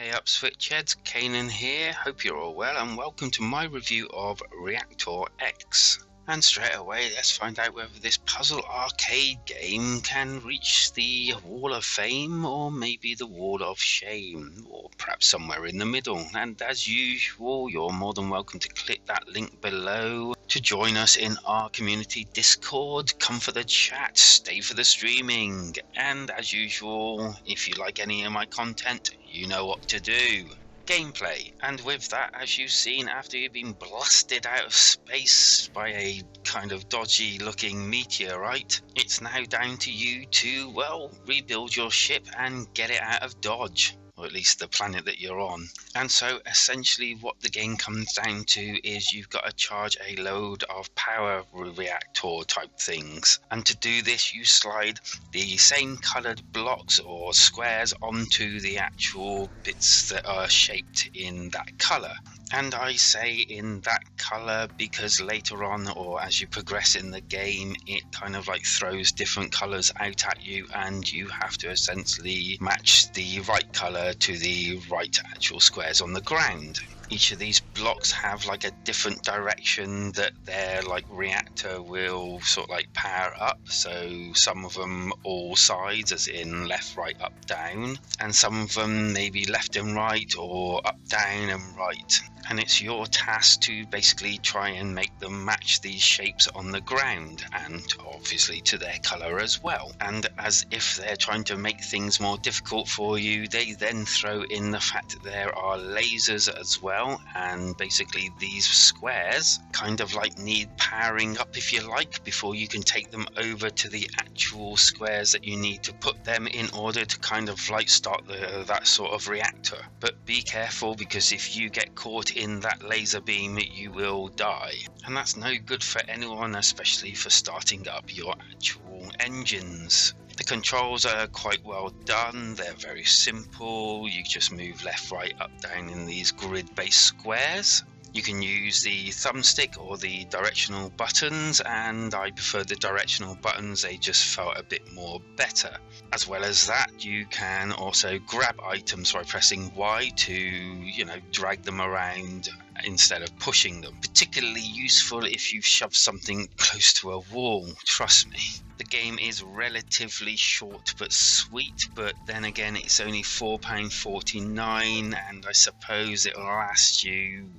Hey up switchheads, Kanan here, hope you're all well and welcome to my review of ReactorX. And straight away let's find out whether this puzzle arcade game can reach the Wall of Fame or maybe the Wall of Shame, or perhaps somewhere in the middle. And as usual, you're more than welcome to click that link below to join us in our community Discord. Come for the chat, stay for the streaming, and as usual, if you like any of my content, you know what to do. Gameplay. And with that, as you've seen, after you've been blasted out of space by a kind of dodgy looking meteorite, it's now down to you to, well, rebuild your ship and get it out of Dodge. Or at least the planet that you're on. And so essentially what the game comes down to is you've got to charge a load of power reactor type things. And to do this you slide the same coloured blocks or squares onto the actual bits that are shaped in that colour. And I say in that colour because later on, or as you progress in the game, it kind of like throws different colours out at you and you have to essentially match the right colour to the right actual squares on the ground. Each of these blocks have like a different direction that their like reactor will sort of like power up. So some of them all sides, as in left, right, up, down, and some of them maybe left and right or up, down and right. And it's your task to basically try and make them match these shapes on the ground and obviously to their colour as well. And as if they're trying to make things more difficult for you, they then throw in the fact that there are lasers as well, and basically these squares kind of like need powering up, if you like, before you can take them over to the actual squares that you need to put them in order to kind of like start that sort of reactor. But be careful, because if you get caught in that laser beam you will die, and that's no good for anyone, especially for starting up your actual engines. The controls are quite well done, they're very simple, you just move left, right, up, down in these grid-based squares. You can use the thumbstick or the directional buttons, and I prefer the directional buttons, they just felt a bit more better. As well as that, you can also grab items by pressing Y to, drag them around instead of pushing them. Particularly useful if you've shoved something close to a wall, trust me. The game is relatively short but sweet, but then again it's only £4.49, and I suppose it'll last you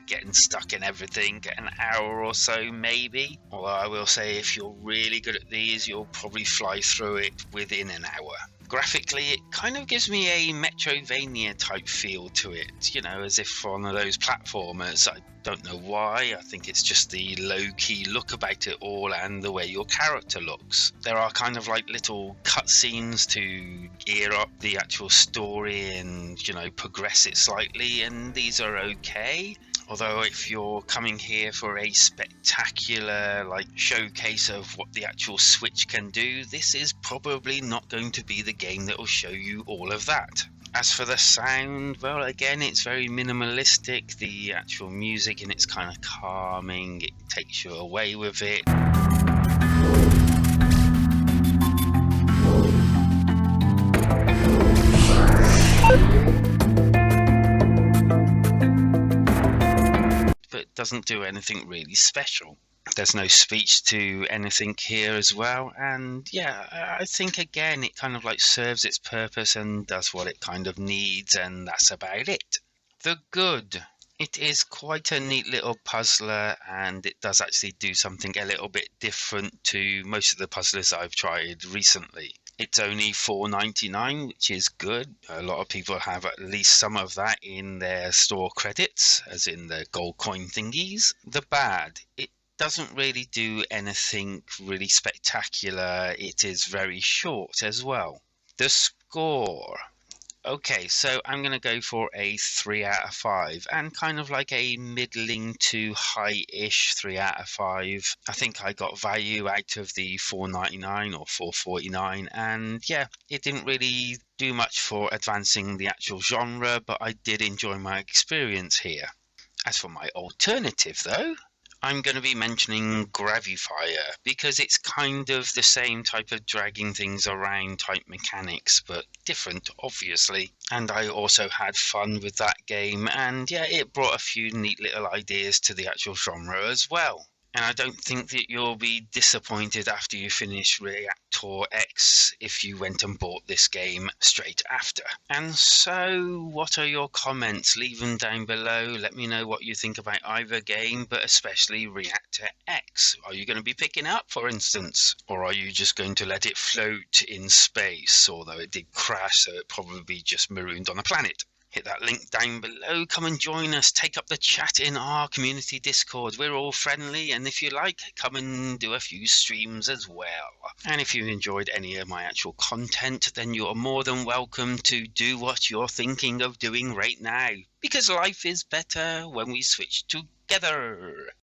getting stuck in everything an hour or so maybe. Although I will say if you're really good at these you'll probably fly through it within an hour. Graphically, it kind of gives me a Metrovania type feel to it, as if one of those platformers. I don't know why, I think it's just the low-key look about it all and the way your character looks. There are kind of like little cutscenes to gear up the actual story and, progress it slightly, and these are okay. Although if you're coming here for a spectacular showcase of what the actual Switch can do, this is probably not going to be the game that will show you all of that. As for the sound, well, again, it's very minimalistic. The actual music, and it's kind of calming, it takes you away with it. Doesn't do anything really special. There's no speech to anything here as well, and yeah, I think again it kind of like serves its purpose and does what it kind of needs, and that's about it. The good. It is quite a neat little puzzler, and it does actually do something a little bit different to most of the puzzlers I've tried recently. It's only $4.99, which is good. A lot of people have at least some of that in their store credits, as in the gold coin thingies. The bad, it doesn't really do anything really spectacular. It is very short as well. The score. Okay, so I'm going to go for a 3 out of 5, and kind of like a middling to high-ish 3 out of 5. I think I got value out of the $4.99 or $4.49, and yeah, it didn't really do much for advancing the actual genre, but I did enjoy my experience here. As for my alternative though, I'm going to be mentioning Gravifier because it's kind of the same type of dragging things around type mechanics, but different, obviously. And I also had fun with that game, and yeah, it brought a few neat little ideas to the actual genre as well. And I don't think that you'll be disappointed after you finish ReactorX if you went and bought this game straight after. And so, what are your comments? Leave them down below. Let me know what you think about either game, but especially ReactorX. Are you going to be picking up, for instance? Or are you just going to let it float in space? Although it did crash, so it probably just marooned on a planet. Hit that link down below. Come and join us. Take up the chat in our community Discord. We're all friendly, and if you like, come and do a few streams as well. And if you enjoyed any of my actual content, then you're more than welcome to do what you're thinking of doing right now, because life is better when we switch together.